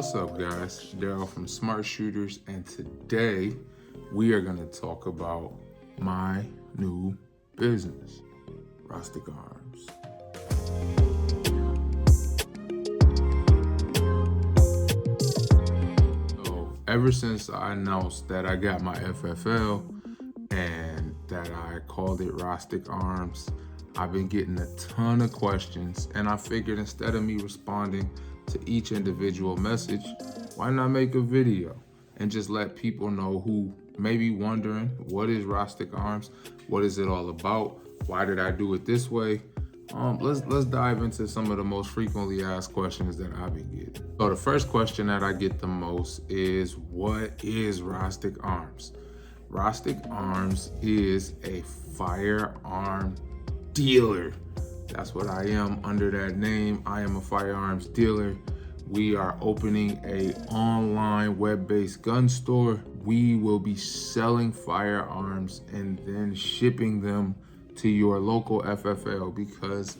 What's up, guys? Daryl from Smart Shooters, and today we are going to talk about my new business, RostIc Arms. So, ever since I announced that I got my FFL and that I called it RostIc Arms, I've been getting a ton of questions, and I figured instead of me responding to each individual message, why not make a video and just let people know who may be wondering, what is RostIc Arms? What is it all about? Why did I do it this way? Let's dive into some of the most frequently asked questions that I've been getting. So the first question that I get the most is, what is RostIc Arms? RostIc Arms is a firearm dealer. That's what I am under that name. I am a firearms dealer. We are opening a online web-based gun store. We will be selling firearms and then shipping them to your local FFL, because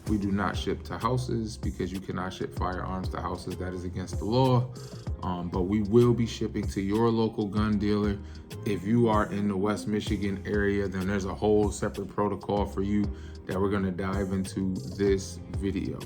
we do not ship to houses, because you cannot ship firearms to houses. That is against the law. But we will be shipping to your local gun dealer. If you are in the West Michigan area, then there's a whole separate protocol for you that we're gonna dive into this video.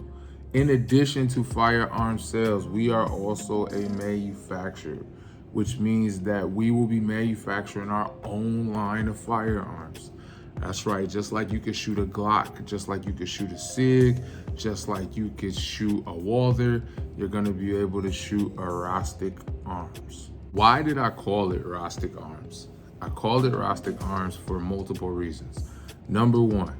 In addition to firearm sales, we are also a manufacturer, which means that we will be manufacturing our own line of firearms. That's right, just like you could shoot a Glock, just like you could shoot a SIG, just like you could shoot a Walther, you're gonna be able to shoot a RostIc Arms. Why did I call it RostIc Arms? I called it RostIc Arms for multiple reasons. Number one,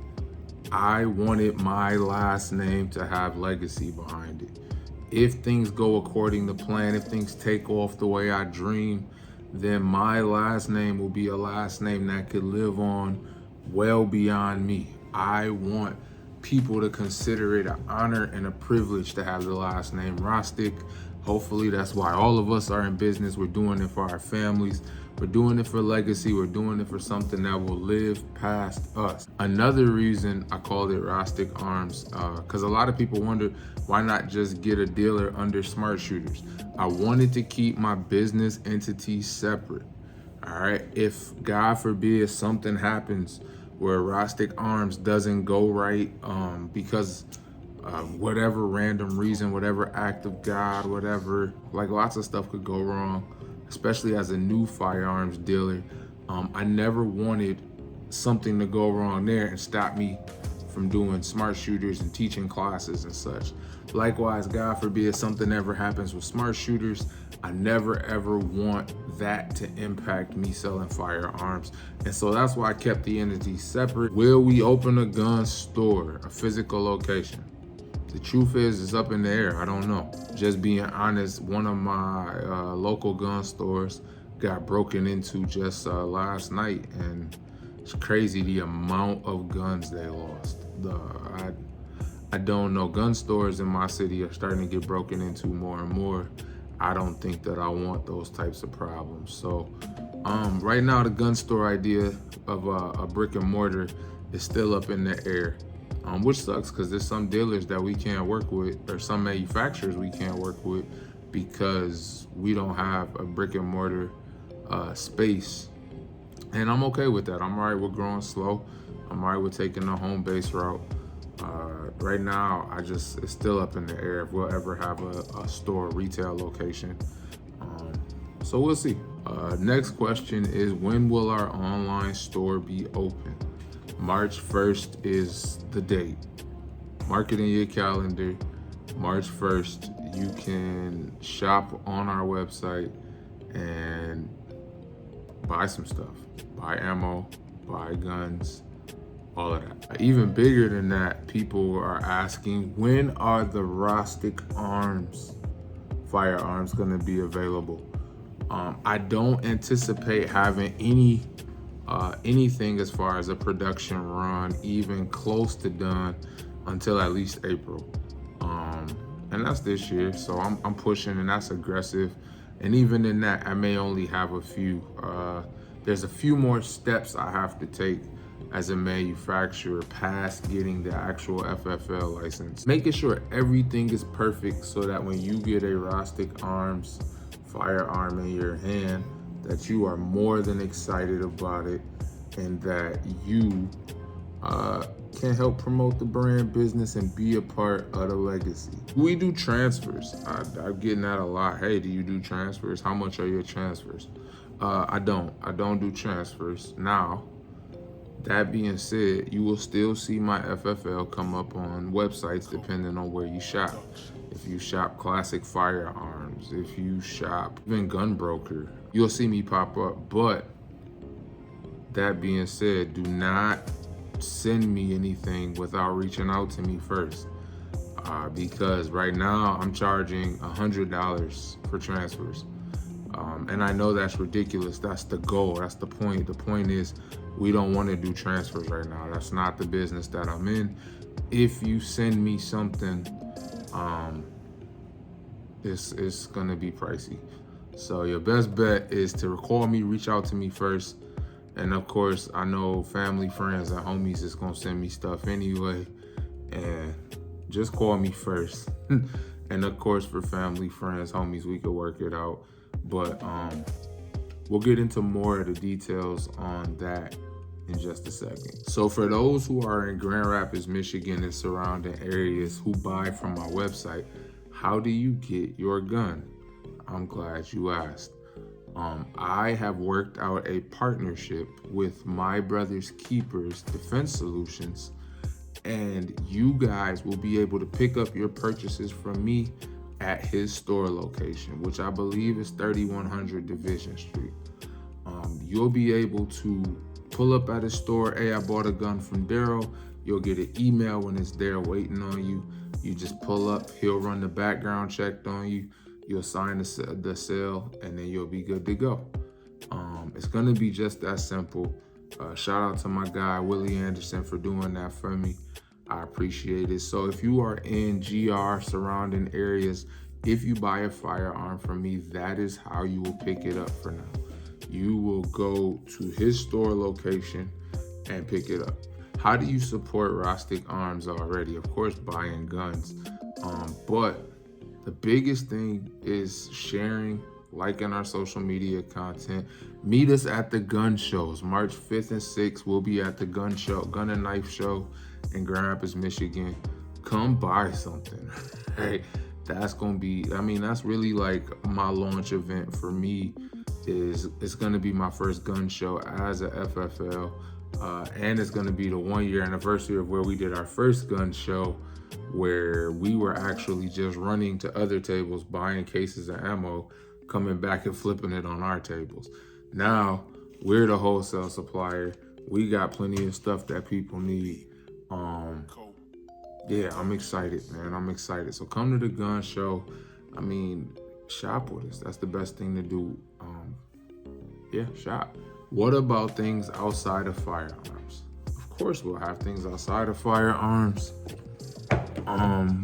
I wanted my last name to have legacy behind it. If things go according to plan, if things take off the way I dream, then my last name will be a last name that could live on well beyond me. I want people to consider it an honor and a privilege to have the last name RostIc. Hopefully that's why all of us are in business. We're doing it for our families. We're doing it for legacy. We're doing it for something that will live past us. Another reason I called it RostIc Arms, because a lot of people wonder, why not just get a dealer under Smart Shooters? I wanted to keep my business entity separate. All right, if God forbid something happens where RostIc Arms doesn't go right because whatever random reason, whatever act of God, whatever, like lots of stuff could go wrong, especially as a new firearms dealer. I never wanted something to go wrong there and stop me from doing Smart Shooters and teaching classes and such. Likewise, God forbid something ever happens with Smart Shooters, I never ever want that to impact me selling firearms. And so that's why I kept the entities separate. Will we open a gun store, a physical location? The truth is, it's up in the air. I don't know. Just being honest, one of my local gun stores got broken into just last night, and it's crazy the amount of guns they lost. I don't know. Gun stores in my city are starting to get broken into more and more. I don't think that I want those types of problems. So right now, the gun store idea of a brick and mortar is still up in the air, which sucks because there's some dealers that we can't work with, or some manufacturers we can't work with, because we don't have a brick and mortar space. And I'm okay with that. I'm all right with growing slow. I'm all right with taking the home base route. Right now, it's still up in the air if we'll ever have a store retail location. So we'll see. Next question is, when will our online store be open? March 1st is the date. Mark it in your calendar. March 1st, you can shop on our website and buy some stuff. Buy ammo, buy guns, all of that. Even bigger than that, people are asking, when are the RostIc Arms firearms gonna be available? I don't anticipate having anything as far as a production run even close to done until at least April. And that's this year, so I'm pushing, and that's aggressive. And even in that, I may only have a few. There's a few more steps I have to take as a manufacturer past getting the actual FFL license. Making sure everything is perfect so that when you get a RostIc Arms firearm in your hand, that you are more than excited about it and that you can help promote the brand business and be a part of the legacy. We do transfers. I'm getting that a lot. Hey, do you do transfers? How much are your transfers? I don't do transfers. Now, that being said, you will still see my FFL come up on websites depending on where you shop. If you shop Classic Firearms, if you shop even Gun Broker, you'll see me pop up. But that being said, do not send me anything without reaching out to me first. Because right now I'm charging $100 for transfers. And I know that's ridiculous. That's the goal. That's the point. The point is we don't want to do transfers right now. That's not the business that I'm in. If you send me something, it's gonna be pricey. So your best bet is to call me, reach out to me first. And of course, I know family, friends, and homies is gonna send me stuff anyway. And just call me first. And of course, for family, friends, homies, we could work it out. But we'll get into more of the details on that in just a second. So for those who are in Grand Rapids, Michigan and surrounding areas who buy from my website, how do you get your gun? I'm glad you asked. I have worked out a partnership with My Brother's Keepers Defense Solutions, and you guys will be able to pick up your purchases from me at his store location, which I believe is 3100 Division Street. You'll be able to pull up at his store. Hey, I bought a gun from Daryl. You'll get an email when it's there waiting on you. You just pull up, he'll run the background check on you. You'll sign the sale, and then you'll be good to go. It's gonna be just that simple. Shout out to my guy, Willie Anderson, for doing that for me. I appreciate it. So if you are in GR surrounding areas, if you buy a firearm from me, that is how you will pick it up for now. You will go to his store location and pick it up. How do you support RostIc Arms already? Of course, buying guns. But the biggest thing is sharing, liking our social media content. Meet us at the gun shows. March 5th and 6th, we'll be at the gun and knife show in Grand Rapids, Michigan. Come buy something, right? That's gonna be, that's really like my launch event for me. It's gonna be my first gun show as a FFL. And it's gonna be the 1-year anniversary of where we did our first gun show, where we were actually just running to other tables, buying cases of ammo, coming back and flipping it on our tables. Now, we're the wholesale supplier. We got plenty of stuff that people need. Yeah, I'm excited, man. I'm excited. So come to the gun show. Shop with us. That's the best thing to do. Yeah, shop. What about things outside of firearms? Of course, we'll have things outside of firearms.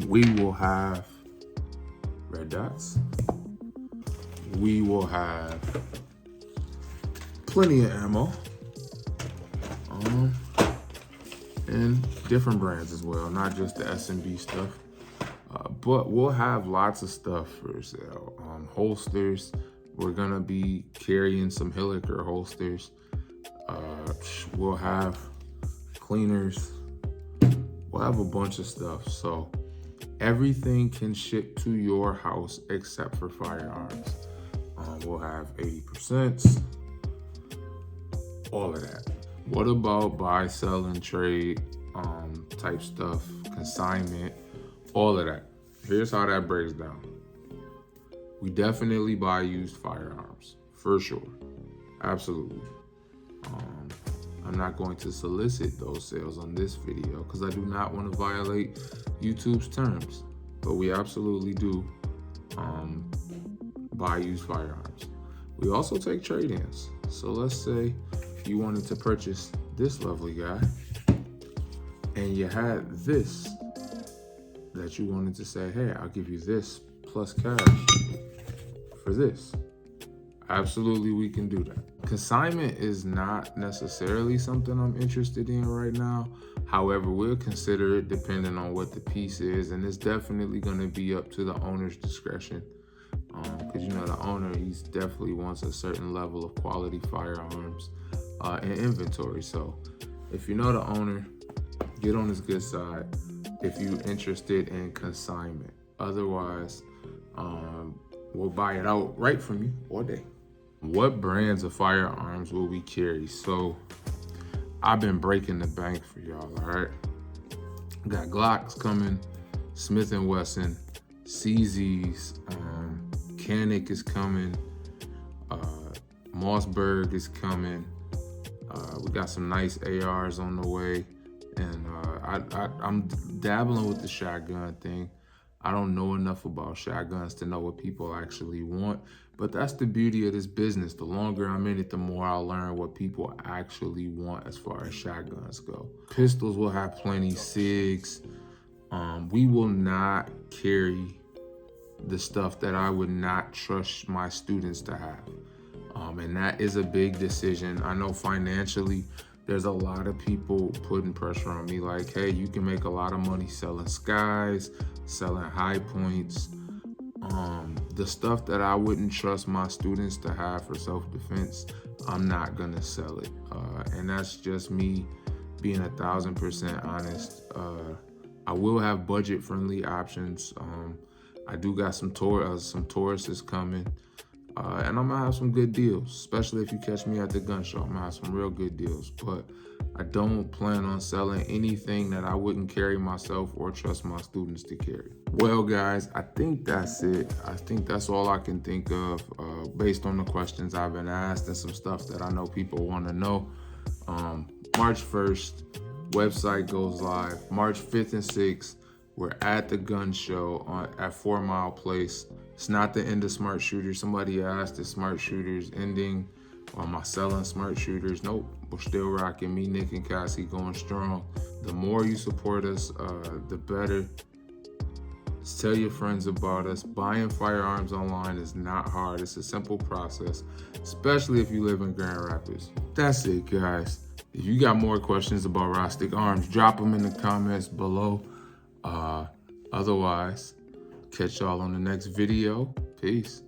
We will have red dots. We will have plenty of ammo. And different brands as well, not just the S&B stuff. But we'll have lots of stuff for sale. Holsters. We're gonna be carrying some Hilliker holsters. We'll have cleaners. We'll have a bunch of stuff. So everything can ship to your house except for firearms. We'll have 80%, all of that. What about buy, sell, and trade type stuff, consignment, all of that? Here's how that breaks down. We definitely buy used firearms, for sure. Absolutely. I'm not going to solicit those sales on this video because I do not want to violate YouTube's terms, but we absolutely do buy used firearms. We also take trade-ins. So let's say you wanted to purchase this lovely guy and you had this that you wanted to say, hey, I'll give you this plus cash for this. Absolutely, we can do that. Consignment is not necessarily something I'm interested in right now. However, we'll consider it depending on what the piece is, and it's definitely going to be up to the owner's discretion. Because the owner, he's definitely wants a certain level of quality firearms in inventory. So if you know the owner, get on his good side if you're interested in consignment. Otherwise, we'll buy it outright from you all day. What brands of firearms will we carry? So I've been breaking the bank for y'all, all right? Got Glocks coming, Smith & Wesson, CZs, Canik is coming, Mossberg is coming. We got some nice ARs on the way, and I'm dabbling with the shotgun thing. I don't know enough about shotguns to know what people actually want, but that's the beauty of this business. The longer I'm in it, the more I'll learn what people actually want as far as shotguns go. Pistols will have plenty, SIGs. We will not carry the stuff that I would not trust my students to have. And that is a big decision. I know financially, there's a lot of people putting pressure on me like, hey, you can make a lot of money selling Skies, selling High Points. The stuff that I wouldn't trust my students to have for self-defense, I'm not gonna sell it. And that's just me being 1,000% honest. I will have budget-friendly options. I do got some Tauruses coming. And I'm gonna have some good deals, especially if you catch me at the gun show. I'm gonna have some real good deals, but I don't plan on selling anything that I wouldn't carry myself or trust my students to carry. Well, guys, I think that's it. I think that's all I can think of based on the questions I've been asked and some stuff that I know people want to know. March 1st, website goes live. March 5th and 6th, we're at the gun show at 4 Mile Place. It's not the end of smart shooters. Somebody asked, is smart shooters ending? Or am I selling smart shooters? Nope, we're still rocking. Me, Nick, and Cassie going strong. The more you support us, the better. Just tell your friends about us. Buying firearms online is not hard. It's a simple process, especially if you live in Grand Rapids. That's it, guys. If you got more questions about RostIc Arms, drop them in the comments below. Otherwise, catch y'all on the next video. Peace.